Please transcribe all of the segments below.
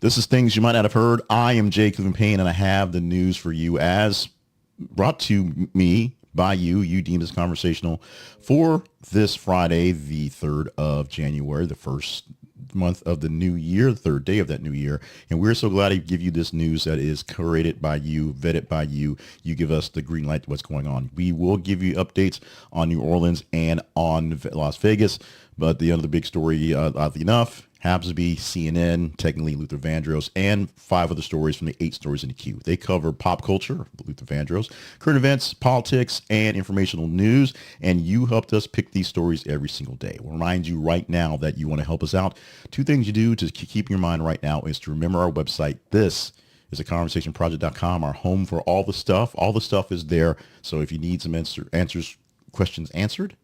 This is Things You Might Not Have Heard. I am Jay Cleveland Payne, and I have the news for you as brought to me by you. You deem this conversational for this Friday, the 3rd of January, the first month of the new year, the third day of that new year. And we're so glad to give you this news that is curated by you, vetted by you. You give us the green light to what's going on. We will give you updates on New Orleans and on Las Vegas. But the other big story, oddly enough, happens to be CNN, technically Luther Vandross, and 5 other stories from the 8 stories in the queue. They cover pop culture, Luther Vandross, current events, politics, and informational news. And you helped us pick these stories every single day. We'll remind you right now that you want to help us out. 2 things you do to keep in your mind right now is to remember our website. This is theconversationproject.com, our home for all the stuff. All the stuff is there. So if you need some questions answered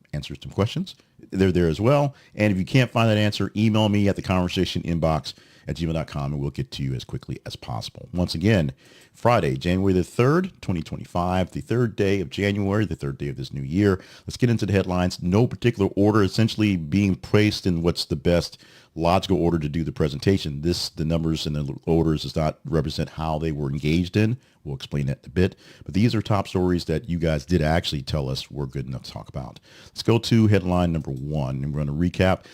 some questions, they're there as well. And if you can't find that answer, email me at theconversationinbox@gmail.com and we'll get to you as quickly as possible. Once again, Friday, January the 3rd, 2025, the 3rd day of January, the 3rd day of this new year. Let's get into the headlines. No particular order, essentially being placed in what's the best logical order to do the presentation. The numbers and the orders does not represent how they were engaged in. We'll explain that in a bit. But these are top stories that you guys did actually tell us were good enough to talk about. Let's go to headline number 1. And we're going to recap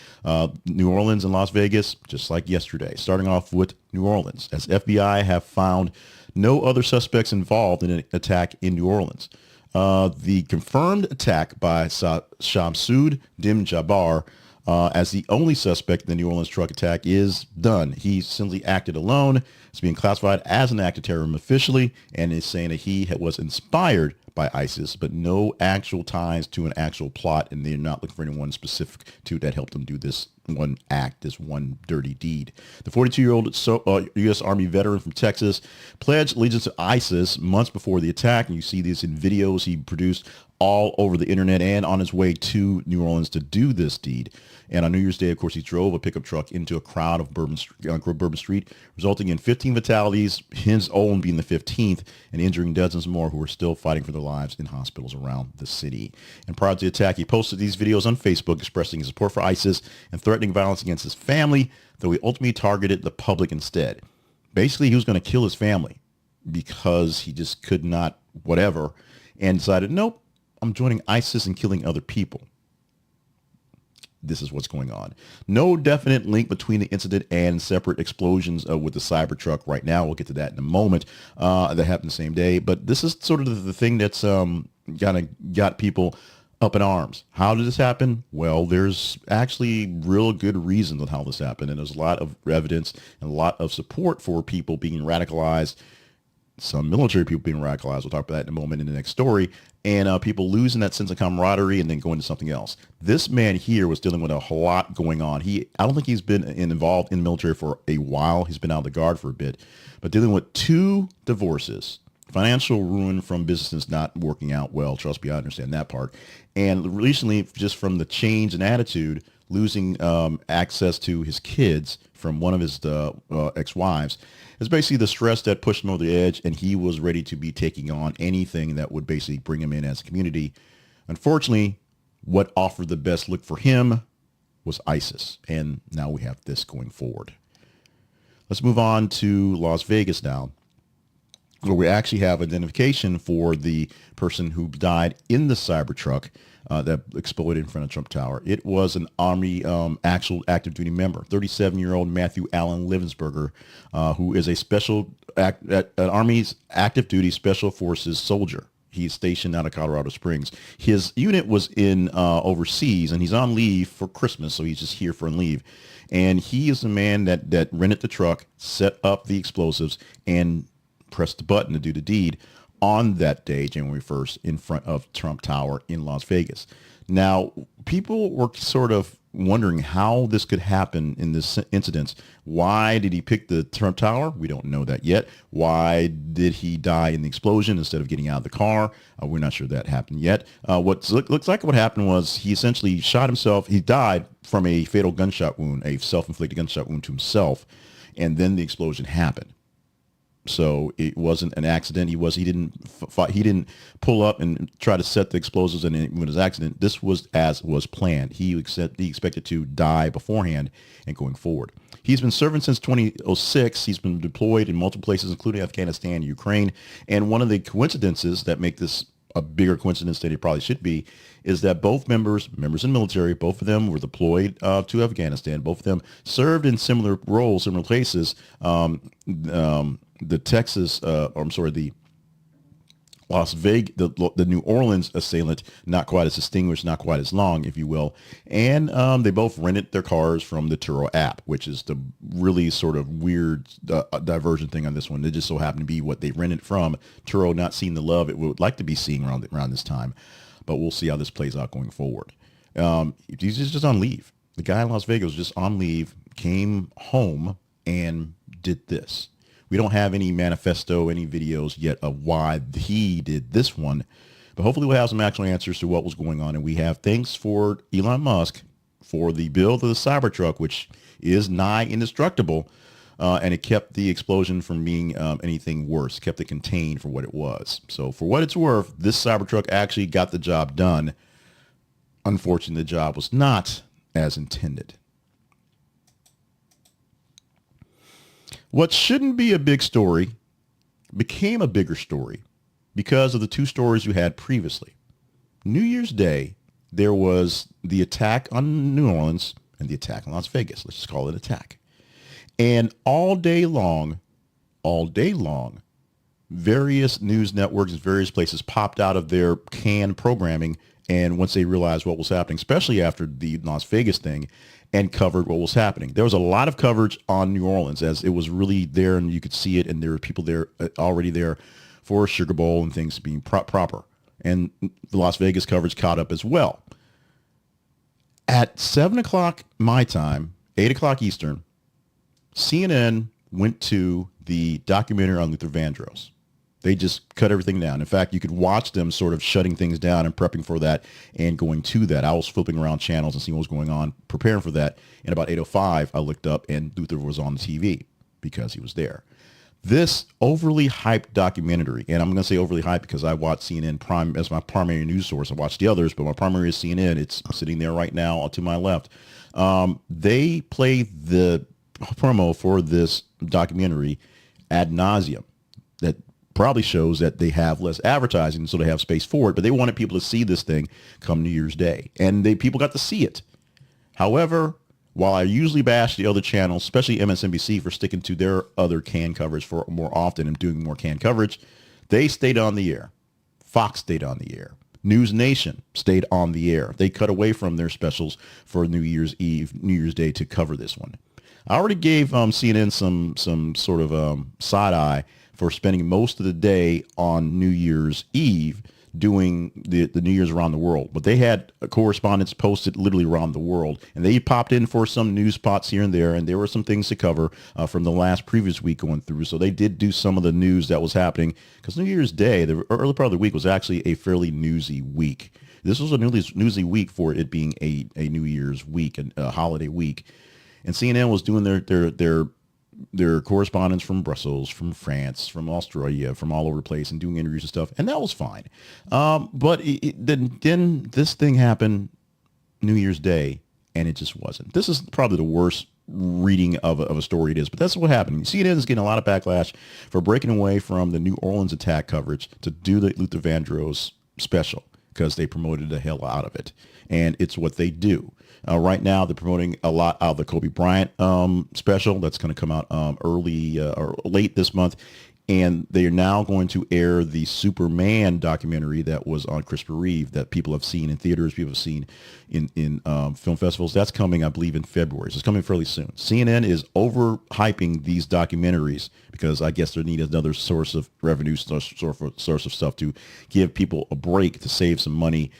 New Orleans and Las Vegas, just like yesterday. Starting off with New Orleans, as FBI have found no other suspects involved in an attack in New Orleans. The confirmed attack by Shamsud Dim Jabbar as the only suspect in the New Orleans truck attack is done. He simply acted alone. It's being classified as an act of terrorism officially, and is saying that he was inspired by ISIS, but no actual ties to an actual plot, and they're not looking for anyone specific to that helped them do this one act, this one dirty deed. The 42-year-old U.S. Army veteran from Texas pledged allegiance to ISIS months before the attack, and you see this in videos he produced all over the internet and on his way to New Orleans to do this deed. And on New Year's Day, of course, he drove a pickup truck into a crowd of Bourbon Street, resulting in 15 fatalities, his own being the 15th, and injuring dozens more who are still fighting for their lives in hospitals around the city. And prior to the attack, he posted these videos on Facebook expressing his support for ISIS and threatening violence against his family, though he ultimately targeted the public instead. Basically, he was going to kill his family because he just could not, whatever, and decided, nope, I'm joining ISIS and killing other people. This is what's going on. No definite link between the incident and separate explosions with the Cybertruck right now. We'll get to that in a moment. That happened the same day. But this is sort of the thing that's kind of got people up in arms. How did this happen? Well, there's actually real good reasons on how this happened. And there's a lot of evidence and a lot of support for people being radicalized. Some military people being radicalized. We'll talk about that in a moment in the next story. And people losing that sense of camaraderie and then going to something else. This man here was dealing with a whole lot going on. I don't think he's been involved in the military for a while. He's been out of the guard for a bit. But dealing with 2 divorces, financial ruin from businesses not working out well. Trust me, I understand that part. And recently, just from the change in attitude, losing access to his kids from one of his ex-wives. It's basically the stress that pushed him over the edge, and he was ready to be taking on anything that would basically bring him in as a community. Unfortunately, what offered the best look for him was ISIS, and now we have this going forward. Let's move on to Las Vegas now, where we actually have identification for the person who died in the Cybertruck that exploded in front of Trump Tower. It was an Army actual active duty member, 37-year-old Matthew Allen Livensberger, who is an Army's active duty Special Forces soldier. He's stationed out of Colorado Springs. His unit was in overseas, and he's on leave for Christmas, so he's just here for leave. And he is the man that rented the truck, set up the explosives, and pressed the button to do the deed on that day, January 1st, in front of Trump Tower in Las Vegas. Now, people were sort of wondering how this could happen in this incident. Why did he pick the Trump Tower? We don't know that yet. Why did he die in the explosion instead of getting out of the car? We're not sure that happened yet. What looks like what happened was he essentially shot himself. He died from a fatal gunshot wound, a self-inflicted gunshot wound to himself, and then the explosion happened. So it wasn't an accident. He didn't fight. He didn't pull up and try to set the explosives and it was an accident. This was as was planned. He expected to die beforehand and going forward. He's been serving since 2006. He's been deployed in multiple places, including Afghanistan, Ukraine. And one of the coincidences that make this a bigger coincidence than it probably should be is that both members in the military, both of them were deployed to Afghanistan. Both of them served in similar roles, similar places. The Las Vegas, the New Orleans assailant, not quite as distinguished, not quite as long, if you will. And they both rented their cars from the Turo app, which is the really sort of weird diversion thing on this one. It just so happened to be what they rented from. Turo not seeing the love it would like to be seeing around this time. But we'll see how this plays out going forward. He's just on leave. The guy in Las Vegas was just on leave, came home, and did this. We don't have any manifesto, any videos yet of why he did this one, but hopefully we'll have some actual answers to what was going on. And we have thanks for Elon Musk for the build of the Cybertruck, which is nigh indestructible, and it kept the explosion from being anything worse, kept it contained for what it was. So for what it's worth, this Cybertruck actually got the job done. Unfortunately, the job was not as intended. What shouldn't be a big story became a bigger story because of the two stories you had previously. New Year's Day, there was the attack on New Orleans and the attack on Las Vegas. Let's just call it attack. And all day long, various news networks and various places popped out of their canned programming. And once they realized what was happening, especially after the Las Vegas thing, and covered what was happening. There was a lot of coverage on New Orleans as it was really there and you could see it. And there were people there already there for Sugar Bowl and things being proper. And the Las Vegas coverage caught up as well. At 7 o'clock my time, 8 o'clock Eastern, CNN went to the documentary on Luther Vandross. They just cut everything down. In fact, you could watch them sort of shutting things down and prepping for that and going to that. I was flipping around channels and seeing what was going on, preparing for that. And about 8:05, I looked up and Luther was on the TV because he was there. This overly hyped documentary, and I'm going to say overly hyped because I watch CNN Prime as my primary news source. I watch the others, but my primary is CNN. It's sitting there right now to my left. They play the promo for this documentary ad nauseum. That probably shows that they have less advertising, so they have space for it, but they wanted people to see this thing come New Year's Day, and people got to see it. However, while I usually bash the other channels, especially MSNBC, for sticking to their other canned coverage for more often and doing more canned coverage, they stayed on the air. Fox stayed on the air. News Nation stayed on the air. They cut away from their specials for New Year's Eve, New Year's Day to cover this one. I already gave CNN some sort of side eye for spending most of the day on New Year's Eve doing the New Year's around the world. But they had correspondents posted literally around the world, and they popped in for some news spots here and there were some things to cover from the previous week going through. So they did do some of the news that was happening because New Year's Day, the early part of the week, was actually a fairly newsy week. This was a newsy week for it being a New Year's week and a holiday week. And CNN was doing their correspondents from Brussels, from France, from Australia, from all over the place, and doing interviews and stuff, and that was fine. But then this thing happened New Year's Day, and it just wasn't. This is probably the worst reading of a story it is, but that's what happened. CNN is getting a lot of backlash for breaking away from the New Orleans attack coverage to do the Luther Vandross special because they promoted the hell out of it, and it's what they do. Right now, they're promoting a lot of the Kobe Bryant special that's going to come out early or late this month. And they are now going to air the Superman documentary that was on Christopher Reeve that people have seen in theaters, people have seen in film festivals. That's coming, I believe, in February. So it's coming fairly soon. CNN is overhyping these documentaries because I guess they need another source of revenue, source of stuff to give people a break to save some money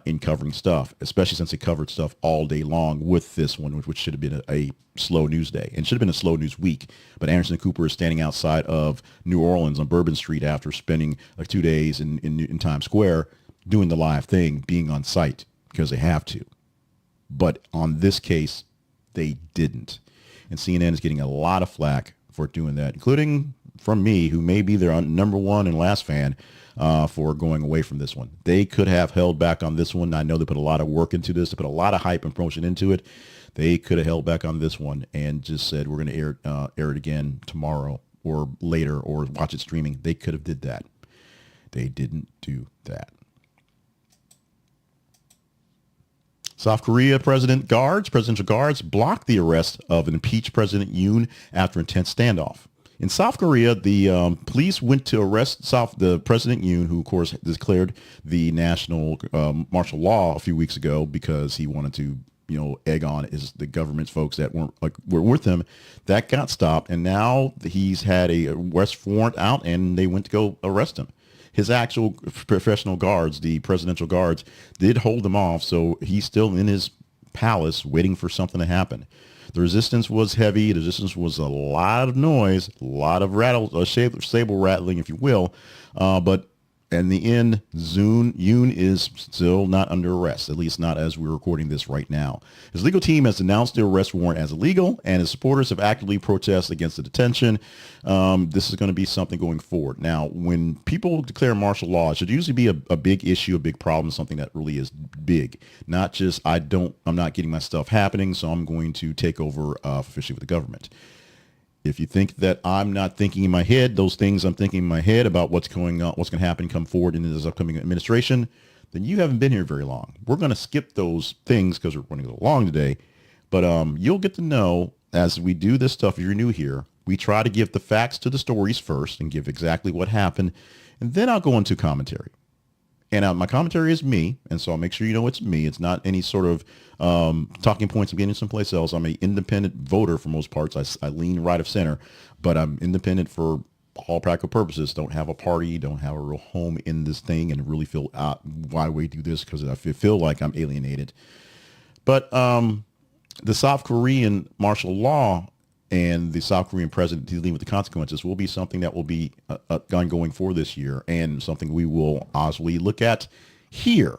in covering stuff, especially since they covered stuff all day long with this one, which should have been a slow news day and should have been a slow news week. But Anderson Cooper is standing outside of New Orleans on Bourbon Street after spending like 2 days in Times Square doing the live thing, being on site because they have to. But on this case, they didn't. And CNN is getting a lot of flack for doing that, including from me, who may be their number one and last fan, for going away from this one. They could have held back on this one. I know they put a lot of work into this. They put a lot of hype and promotion into it. They could have held back on this one and just said, we're going to air it again tomorrow or later, or watch it streaming. They could have did that. They didn't do that. South Korea presidential guards blocked the arrest of an impeached President Yoon after intense standoff. In South Korea, the police went to arrest the President Yoon, who, of course, declared the national martial law a few weeks ago because he wanted to, egg on the government's folks that were with him. That got stopped, and now he's had a arrest warrant out, and they went to go arrest him. His actual professional guards, the presidential guards, did hold him off, so he's still in his palace waiting for something to happen. The resistance was heavy. The resistance was a lot of noise, a lot of sable rattling, if you will. But in the end, Yoon is still not under arrest, at least not as we're recording this right now. His legal team has denounced the arrest warrant as illegal, and his supporters have actively protested against the detention. This is going to be something going forward. Now, when people declare martial law, it should usually be a big issue, a big problem, something that really is big. Not just, I'm not getting my stuff happening, so I'm going to take over officially with the government. If you think that I'm not thinking in my head, those things I'm thinking in my head about what's going on, what's going to happen, come forward in this upcoming administration, then you haven't been here very long. We're going to skip those things because we're running a little long today. But you'll get to know as we do this stuff. If you're new here, we try to give the facts to the stories first and give exactly what happened. And then I'll go into commentary. And my commentary is me, and so I'll make sure you know it's me. It's not any sort of talking points I'm getting someplace else. I'm an independent voter for most parts. I lean right of center, but I'm independent for all practical purposes. Don't have a party, don't have a real home in this thing, and really feel, why do we do this? Because I feel like I'm alienated. But the South Korean martial law and the South Korean president dealing with the consequences will be something that will be ongoing for this year, and something we will obviously look at here,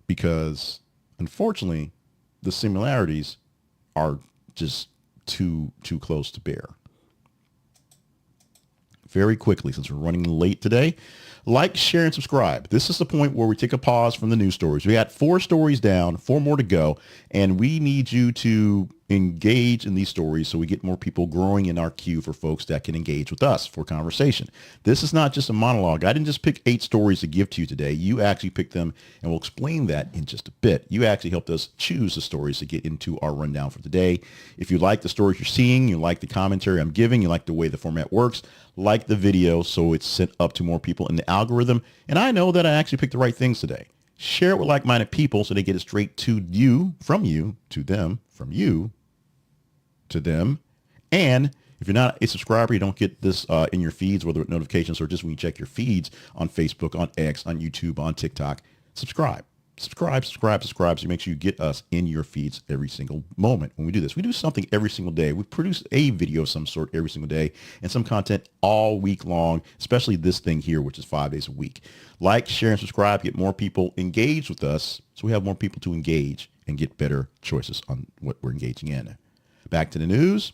because unfortunately the similarities are just too close to bear. Very quickly, since we're running late today, like, share, and subscribe. This is the point where we take a pause from the news stories. We got 4 stories down, 4 more to go, and we need you to engage in these stories so we get more people growing in our queue for folks that can engage with us for conversation. This is not just a monologue. I didn't just pick 8 stories to give to you today. You actually picked them, and we'll explain that in just a bit. You actually helped us choose the stories to get into our rundown for today. If you like the stories you're seeing, you like the commentary I'm giving, you like the way the format works, like the video so it's sent up to more people in the algorithm. And I know that I actually picked the right things today. Share it with like-minded people so they get it straight to you, from you, to them, from you, to them. And if you're not a subscriber, you don't get this in your feeds, whether it's notifications or just when you check your feeds on Facebook, on X, on YouTube, on TikTok, subscribe. So make sure you get us in your feeds every single moment when we do this. We do something every single day. We produce a video of some sort every single day, and some content all week long, especially this thing here, which is 5 days a week. Like, share, and subscribe. Get more people engaged with us so we have more people to engage and get better choices on what we're engaging in. Back to the news.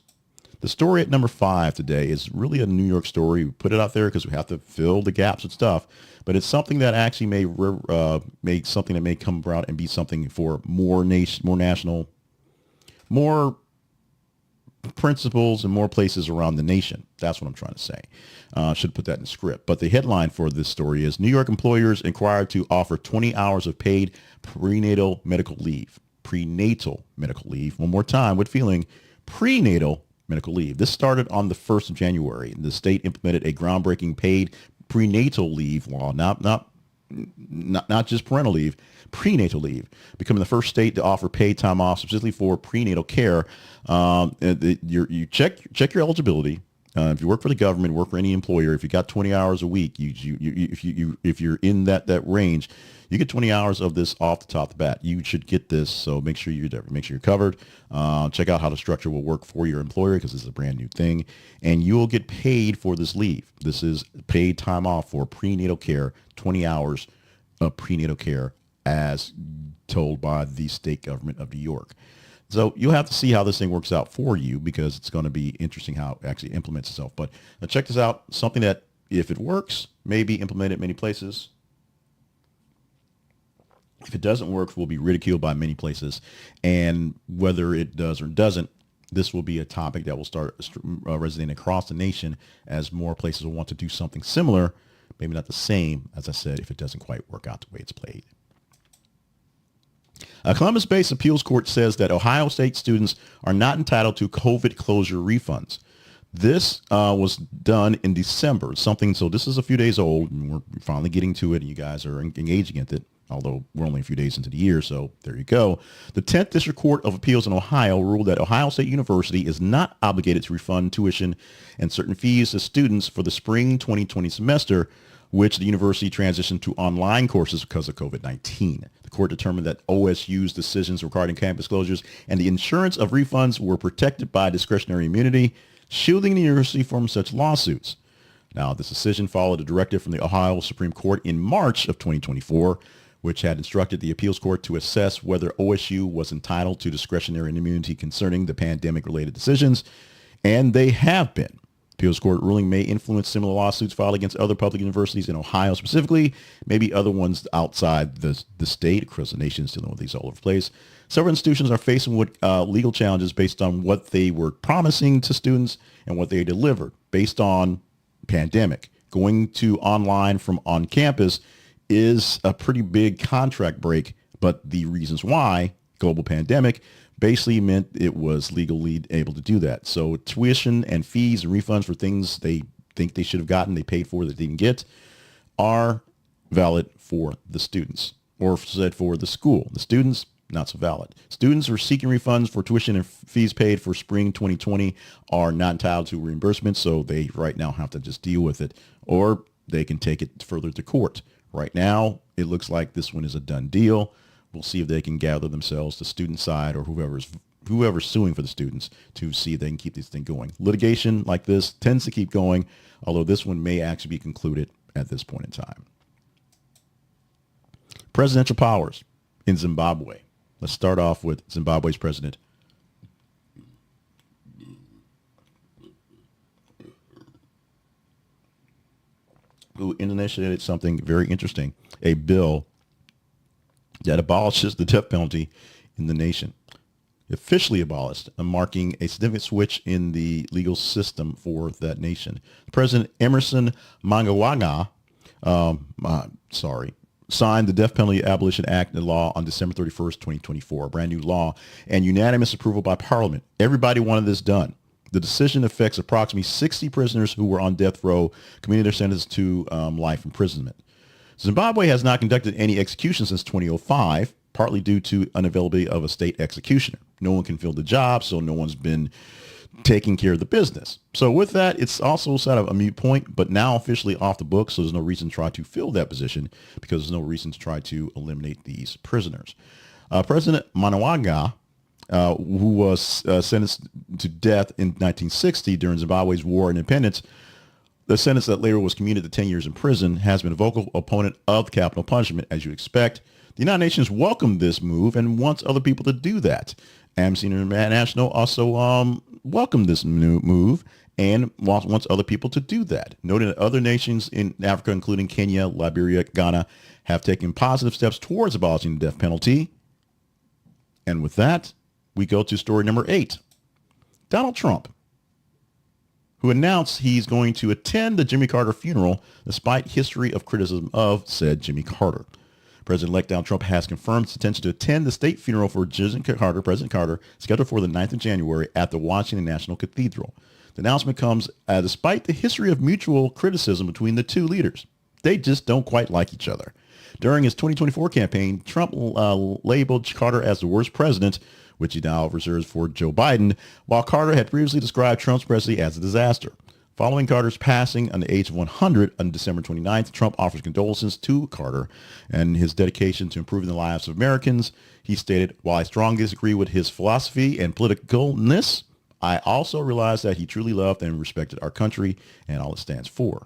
The story at number 5 today is really a New York story. We put it out there because we have to fill the gaps with stuff, but it's something that actually may make something that may come about and be something for more national, more principles and more places around the nation. That's what I'm trying to say. Should put that in the script. But the headline for this story is New York employers inquired to offer 20 hours of paid prenatal medical leave. Prenatal medical leave. One more time with feeling. Prenatal medical leave. This started on the 1st of January. The state implemented a groundbreaking paid prenatal leave law, not just parental leave, prenatal leave, becoming the first state to offer paid time off specifically for prenatal care. You check your eligibility. If you work for the government, work for any employer, if you got 20 hours a week, if you're in that range, you get 20 hours of this off the top of the bat. You should get this, so make sure you're covered. Check out how the structure will work for your employer because this is a brand new thing, and you will get paid for this leave. This is paid time off for prenatal care, 20 hours of prenatal care as told by the state government of New York. So you'll have to see how this thing works out for you, because it's going to be interesting how it actually implements itself. But check this out. Something that, if it works, may be implemented many places. If it doesn't work, will be ridiculed by many places. And whether it does or doesn't, this will be a topic that will start resonating across the nation, as more places will want to do something similar, maybe not the same, as I said, if it doesn't quite work out the way it's played. A Columbus-based appeals court says that Ohio State students are not entitled to COVID closure refunds. This was done in December, so this is a few days old, and we're finally getting to it, and you guys are engaging in it, although we're only a few days into the year, so there you go. The 10th District Court of Appeals in Ohio ruled that Ohio State University is not obligated to refund tuition and certain fees to students for the spring 2020 semester, which the university transitioned to online courses because of COVID-19. The court determined that OSU's decisions regarding campus closures and the insurance of refunds were protected by discretionary immunity, shielding the university from such lawsuits. Now, this decision followed a directive from the Ohio Supreme Court in March of 2024, which had instructed the appeals court to assess whether OSU was entitled to discretionary immunity concerning the pandemic-related decisions, and they have been. Appeals court ruling may influence similar lawsuits filed against other public universities in Ohio specifically, maybe other ones outside the state, across the nation, still with these all over the place. Several institutions are facing with legal challenges based on what they were promising to students and what they delivered based on pandemic. Going to online from on campus is a pretty big contract break, but the reasons why, global pandemic, basically meant it was legally able to do that. So tuition and fees and refunds for things they think they should have gotten, they paid for that they didn't get, are valid for the students, or said for the school. The students, not so valid. Students who are seeking refunds for tuition and fees paid for spring 2020 are not entitled to reimbursement, so they right now have to just deal with it, or they can take it further to court. Right now, it looks like this one is a done deal. We'll see if they can gather themselves, the student side or whoever's suing for the students, to see if they can keep this thing going. Litigation like this tends to keep going, although this one may actually be concluded at this point in time. Presidential powers in Zimbabwe. Let's start off with Zimbabwe's president. Who initiated something very interesting, a bill that abolishes the death penalty in the nation. Officially abolished, marking a significant switch in the legal system for that nation. President Emmerson Mnangagwa, signed the Death Penalty Abolition Act into law on December 31st, 2024, a brand new law, and unanimous approval by Parliament. Everybody wanted this done. The decision affects approximately 60 prisoners who were on death row, commuting their sentence to life imprisonment. Zimbabwe has not conducted any executions since 2005, partly due to unavailability of a state executioner. No one can fill the job, so no one's been taking care of the business. So with that, it's also sort of a moot point, but now officially off the books, so there's no reason to try to fill that position, because there's no reason to try to eliminate these prisoners. President Mnangagwa, who was sentenced to death in 1960 during Zimbabwe's war of independence, the sentence that later was commuted to 10 years in prison, has been a vocal opponent of capital punishment, as you expect. The United Nations welcomed this move and wants other people to do that. Amnesty International also welcomed this new move and wants other people to do that, noting that other nations in Africa, including Kenya, Liberia, Ghana, have taken positive steps towards abolishing the death penalty. And with that, we go to story number 8. Donald Trump, who announced he's going to attend the Jimmy Carter funeral despite history of criticism of said Jimmy Carter. President-elect Donald Trump has confirmed his intention to attend the state funeral for President Carter, scheduled for the 9th of January at the Washington National Cathedral. The announcement comes despite the history of mutual criticism between the two leaders. They just don't quite like each other. During his 2024 campaign, Trump labeled Carter as the worst president, which he now reserves for Joe Biden, while Carter had previously described Trump's presidency as a disaster. Following Carter's passing on the age of 100 on December 29th, Trump offers condolences to Carter and his dedication to improving the lives of Americans. He stated, "While I strongly disagree with his philosophy and politicalness, I also realize that he truly loved and respected our country and all it stands for."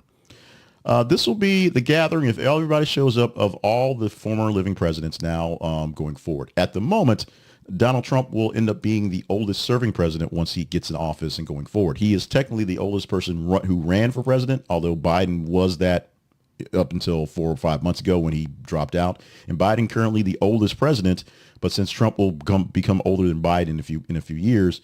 This will be the gathering, if everybody shows up, of all the former living presidents now going forward. At the moment, Donald Trump will end up being the oldest serving president once he gets in office and going forward. He is technically the oldest person who ran for president, although Biden was that up until 4 or 5 months ago when he dropped out. And Biden currently the oldest president, but since Trump will become older than Biden in a few years,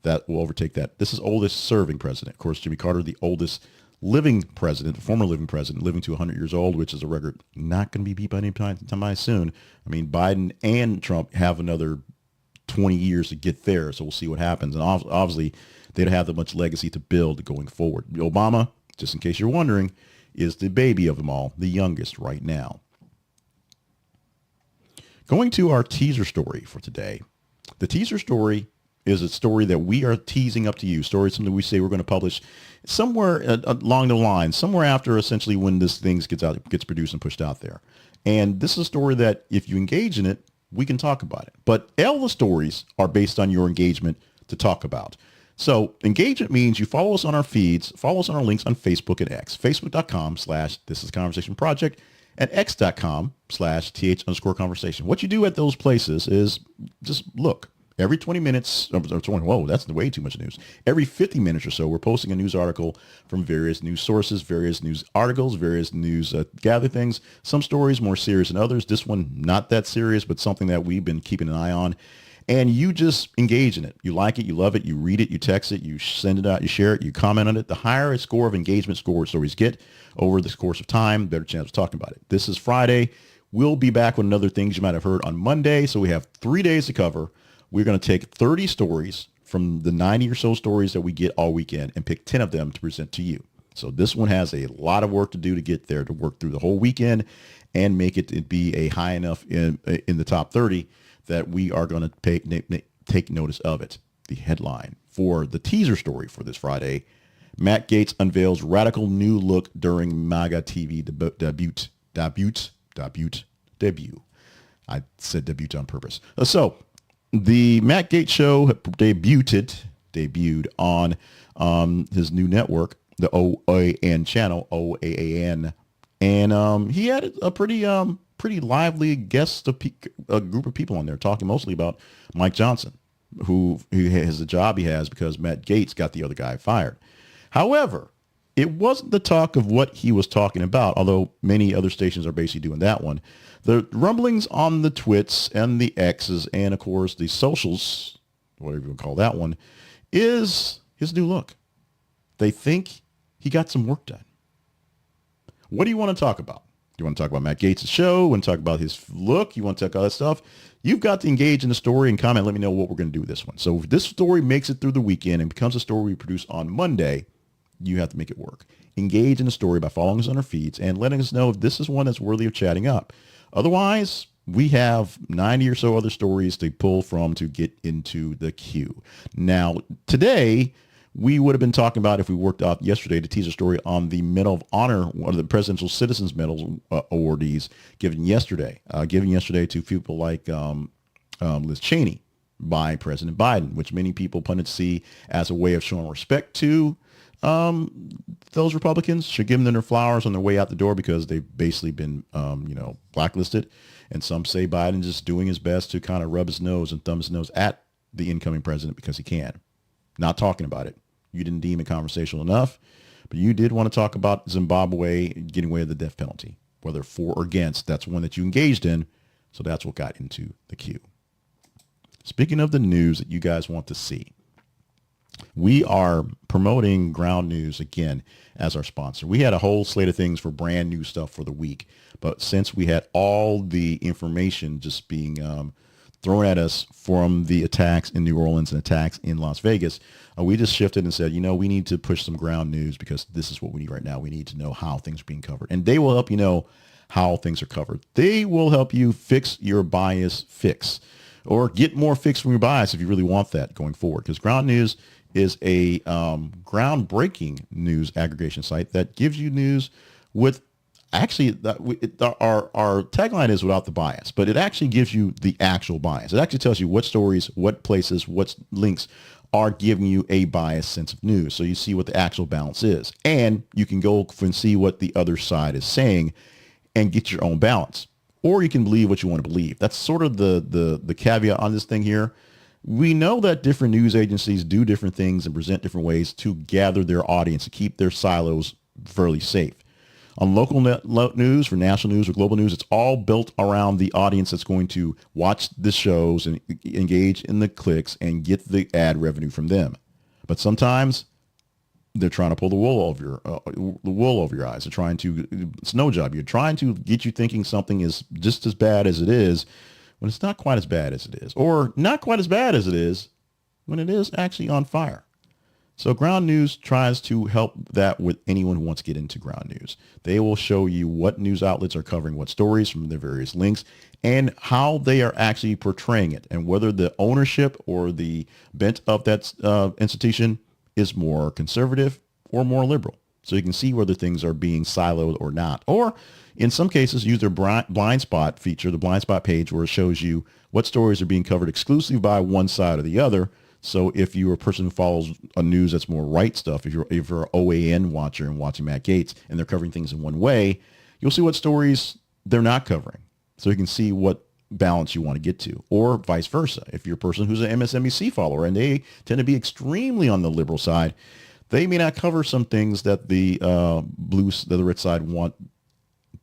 that will overtake that. This is oldest serving president. Of course, Jimmy Carter, the oldest living president, former living president, living to 100 years old, which is a record not going to be beat by any time soon. I mean, Biden and Trump have another 20 years to get there, so we'll see what happens. And obviously, they don't have that much legacy to build going forward. Obama, just in case you're wondering, is the baby of them all, the youngest right now. Going to our teaser story for today. The teaser story is a story that we are teasing up to you. Story, something we say we're going to publish somewhere along the line, somewhere after essentially when this thing gets produced and pushed out there. And this is a story that if you engage in it, we can talk about it. But all the stories are based on your engagement to talk about. So engagement means you follow us on our feeds, follow us on our links on Facebook and X, facebook.com/thisisconversationproject and x.com/th_conversation. What you do at those places is just look. Every 20 minutes, whoa, that's way too much news. Every 50 minutes or so, we're posting a news article from various news sources, various news articles, various news gather things. Some stories more serious than others. This one, not that serious, but something that we've been keeping an eye on. And you just engage in it. You like it, you love it, you read it, you text it, you send it out, you share it, you comment on it. The higher a score of engagement stories get over the course of time, better chance of talking about it. This is Friday. We'll be back with another things you might have heard on Monday. So we have 3 days to cover. We're going to take 30 stories from the 90 or so stories that we get all weekend and pick 10 of them to present to you. So this one has a lot of work to do to get there, to work through the whole weekend and make it be a high enough in the top 30 that we are going to take notice of it. The headline for the teaser story for this Friday: Matt Gaetz unveils radical new look during MAGA TV debut. I said debut on purpose. The Matt Gaetz show debuted on his new network, the OAN channel, OAN, and he had a pretty lively guest, a group of people on there talking mostly about Mike Johnson, who has the job he has because Matt Gaetz got the other guy fired. However, it wasn't the talk of what he was talking about, although many other stations are basically doing that one. The rumblings on the twits and the X's and, of course, the socials, whatever you want to call that one, is his new look. They think he got some work done. What do you want to talk about? Do you want to talk about Matt Gaetz' show? You want to talk about his look? You want to talk about that stuff? You've got to engage in the story and comment. Let me know what we're going to do with this one. So if this story makes it through the weekend and becomes a story we produce on Monday, you have to make it work. Engage in the story by following us on our feeds and letting us know if this is one that's worthy of chatting up. Otherwise, we have 90 or so other stories to pull from to get into the queue. Now, today, we would have been talking about, if we worked out yesterday, the teaser story on the Medal of Honor, one of the Presidential Citizens Medal awardees given yesterday to people like Liz Cheney by President Biden, which many people pundits see as a way of showing respect to those Republicans. Should give them their flowers on their way out the door because they've basically been, blacklisted. And some say Biden just doing his best to kind of rub his nose and thumb his nose at the incoming president because he can. Not talking about it. You didn't deem it conversational enough, but you did want to talk about Zimbabwe getting away with the death penalty, whether for or against. That's one that you engaged in. So that's what got into the queue. Speaking of the news that you guys want to see, we are promoting Ground News again as our sponsor. We had a whole slate of things for brand new stuff for the week, but since we had all the information just being thrown at us from the attacks in New Orleans and attacks in Las Vegas, we just shifted and said, we need to push some Ground News because this is what we need right now. We need to know how things are being covered, and they will help you know how things are covered. They will help you fix your bias fix, or get more fix from your bias if you really want that going forward, because Ground News is a groundbreaking news aggregation site that gives you news with actually our tagline is without the bias, but it actually gives you the actual bias. It actually tells you what stories, what places, what links are giving you a biased sense of news. So you see what the actual balance is, and you can go and see what the other side is saying and get your own balance. or you can believe what you want to believe. That's sort of the caveat on this thing here. We know that different news agencies do different things and present different ways to gather their audience, to keep their silos fairly safe. On local news, for national news or global news, it's all built around the audience that's going to watch the shows and engage in the clicks and get the ad revenue from them. But sometimes they're trying to pull the wool over your eyes. They're trying to, it's no job. You're trying to get you thinking something is just as bad as it is when it's not quite as bad as it is, or not quite as bad as it is when it is actually on fire. So Ground News tries to help that with anyone who wants to get into Ground News. They will show you what news outlets are covering what stories from their various links and how they are actually portraying it, and whether the ownership or the bent of that institution is more conservative or more liberal. So you can see whether things are being siloed or not. Or in some cases, use their blind spot feature, the blind spot page, where it shows you what stories are being covered exclusively by one side or the other. So if you're a person who follows a news that's more right stuff, if you're an OAN watcher and watching Matt Gaetz and they're covering things in one way, you'll see what stories they're not covering. So you can see what balance you want to get to, or vice versa. If you're a person who's an MSNBC follower and they tend to be extremely on the liberal side, they may not cover some things that the red side want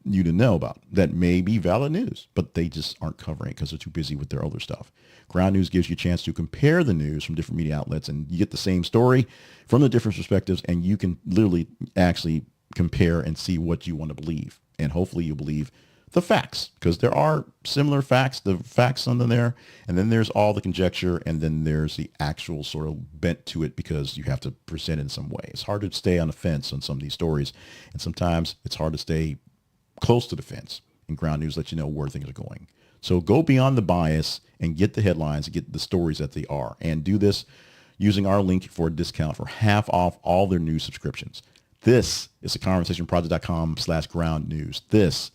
you to know about that may be valid news, but they just aren't covering it because they're too busy with their other stuff. Ground News gives you a chance to compare the news from different media outlets, and you get the same story from the different perspectives, and you can literally actually compare and see what you want to believe. And hopefully you believe the facts, because there are similar facts, the facts under there, and then there's all the conjecture, and then there's the actual sort of bent to it because you have to present it in some way. It's hard to stay on the fence on some of these stories, and sometimes it's hard to stay close to the fence, and Ground News lets you know where things are going. So go beyond the bias and get the headlines and get the stories that they are, and do this using our link for a discount for half off all their news subscriptions. This is theconversationproject.com/ground news. This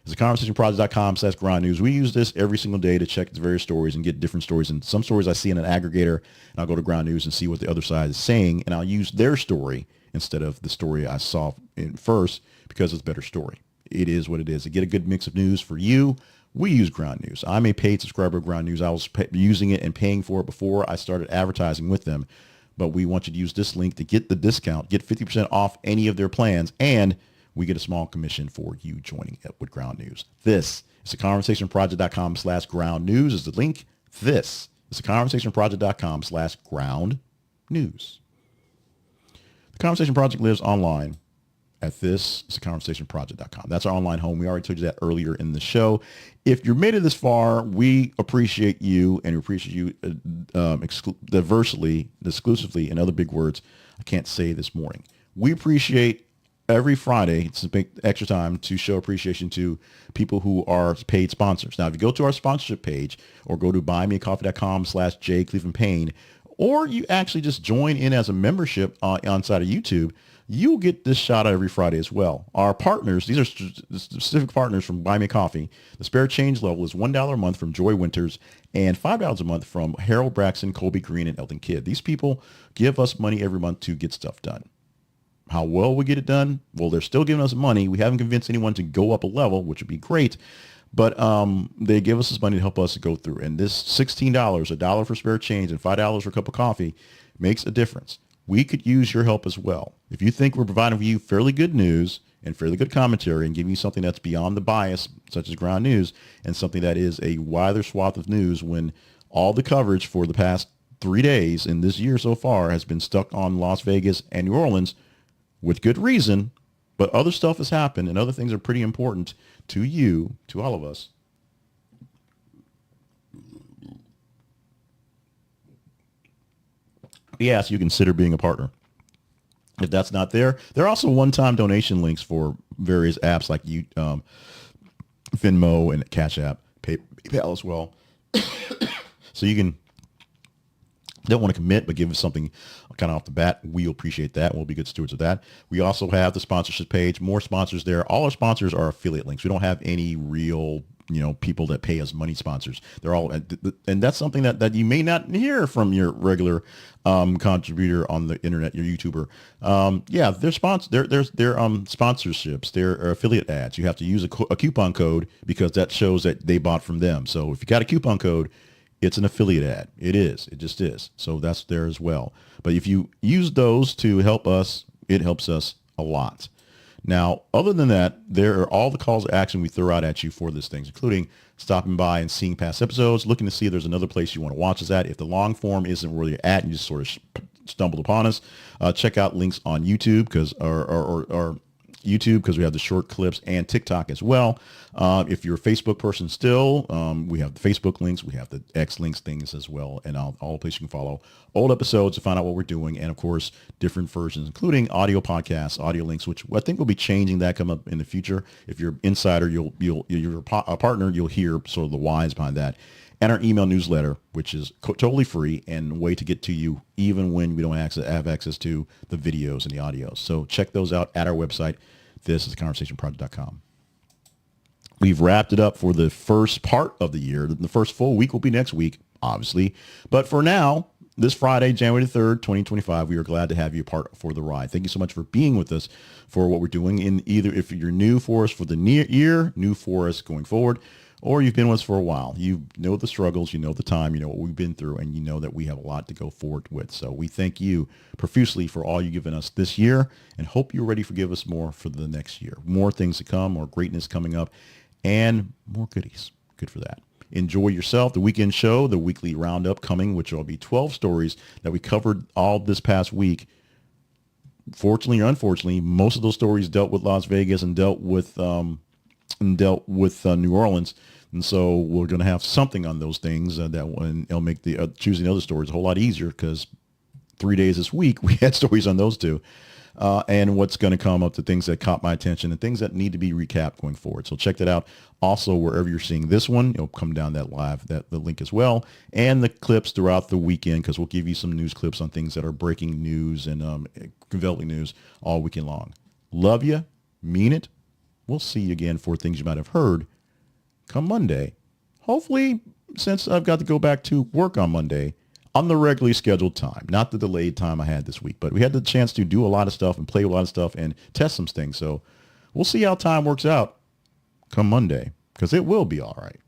is theconversationproject.com/ground news. We use this every single day to check the various stories and get different stories. And some stories I see in an aggregator, and I'll go to Ground News and see what the other side is saying, and I'll use their story instead of the story I saw in first because it's a better story. It is what it is. To get a good mix of news for you, we use Ground News. I'm a paid subscriber of Ground News. I was using it and paying for it before I started advertising with them. But we want you to use this link to get the discount, get 50% off any of their plans, and we get a small commission for you joining it with Ground News. This is theconversationproject.com/ground news is the link. This is theconversationproject.com/ground news. The Conversation Project lives online at this is theconversationproject.com. That's our online home. We already told you that earlier in the show. If you made it this far, we appreciate you, and we appreciate you exclusively, in other big words I can't say this morning. We appreciate every Friday to make extra time to show appreciation to people who are paid sponsors. Now, if you go to our sponsorship page or go to buymeacoffee.com/jclevelandpayne, or you actually just join in as a membership on side of YouTube, you'll get this shout out every Friday as well. Our partners, these are specific partners from Buy Me a Coffee. The spare change level is $1 a month from Joy Winters and $5 a month from Harold Braxton, Colby Green, and Elton Kidd. These people give us money every month to get stuff done. How well we get it done? Well, they're still giving us money. We haven't convinced anyone to go up a level, which would be great. But they give us this money to help us to go through. And this $16, $1 for spare change, and $5 for a cup of coffee makes a difference. We could use your help as well. If you think we're providing for you fairly good news and fairly good commentary and giving you something that's beyond the bias, such as Ground News, and something that is a wider swath of news, when all the coverage for the past 3 days in this year so far has been stuck on Las Vegas and New Orleans, with good reason, but other stuff has happened and other things are pretty important to you, to all of us. Yes, you consider being a partner. If that's not there, there are also one-time donation links for various apps like Venmo and Cash App, PayPal as well. So you can, don't want to commit, but give us something kind of off the bat. We'll appreciate that. We'll be good stewards of that. We also have the sponsorship page, more sponsors there. All our sponsors are affiliate links. We don't have any real people that pay us money, sponsors. They're all, and that's something that you may not hear from your regular contributor on the internet, your YouTuber. Yeah, they're sponsorships, they're affiliate ads. You have to use a coupon code because that shows that they bought from them. So if you got a coupon code, it's an affiliate ad. It just is. So that's there as well. But if you use those to help us, it helps us a lot. Now, other than that, there are all the calls to action we throw out at you for these things, including stopping by and seeing past episodes, looking to see if there's another place you want to watch us at. If the long form isn't where you're at and you just sort of stumbled upon us, check out links on YouTube because we have the short clips, and TikTok as well. If you're a Facebook person still, we have the Facebook links, we have the X links things as well, and all the places you can follow old episodes to find out what we're doing, and of course different versions, including audio podcasts, audio links, which I think we'll be changing that come up in the future. If you're insider, you're a partner, you'll hear sort of the whys behind that. And our email newsletter, which is totally free and a way to get to you even when we don't have access to the videos and the audios. So check those out at our website. This is theconversationproject.com. We've wrapped it up for the first part of the year. The first full week will be next week, obviously. But for now, this Friday, January 3rd, 2025, we are glad to have you a part for the ride. Thank you so much for being with us for what we're doing. In either if you're new for us for the year, new for us going forward, or you've been with us for a while. You know the struggles, you know the time, you know what we've been through, and you know that we have a lot to go forward with. So we thank you profusely for all you've given us this year, and hope you're ready to give us more for the next year. More things to come, more greatness coming up, and more goodies. Good for that. Enjoy yourself. The weekend show, the weekly roundup coming, which will be 12 stories that we covered all this past week. Fortunately or unfortunately, most of those stories dealt with Las Vegas and dealt with New Orleans. And so we're going to have something on those things that one, it'll make the choosing other stories a whole lot easier, because 3 days this week we had stories on those two. And what's going to come up, the things that caught my attention and things that need to be recapped going forward. So check that out. Also, wherever you're seeing this one, it'll come down that live, the link as well, and the clips throughout the weekend, because we'll give you some news clips on things that are breaking news and developing news all weekend long. Love you. Mean it. We'll see you again for things you might have heard come Monday. Hopefully, since I've got to go back to work on Monday, on the regularly scheduled time, not the delayed time I had this week, but we had the chance to do a lot of stuff and play a lot of stuff and test some things. So we'll see how time works out come Monday, because it will be all right.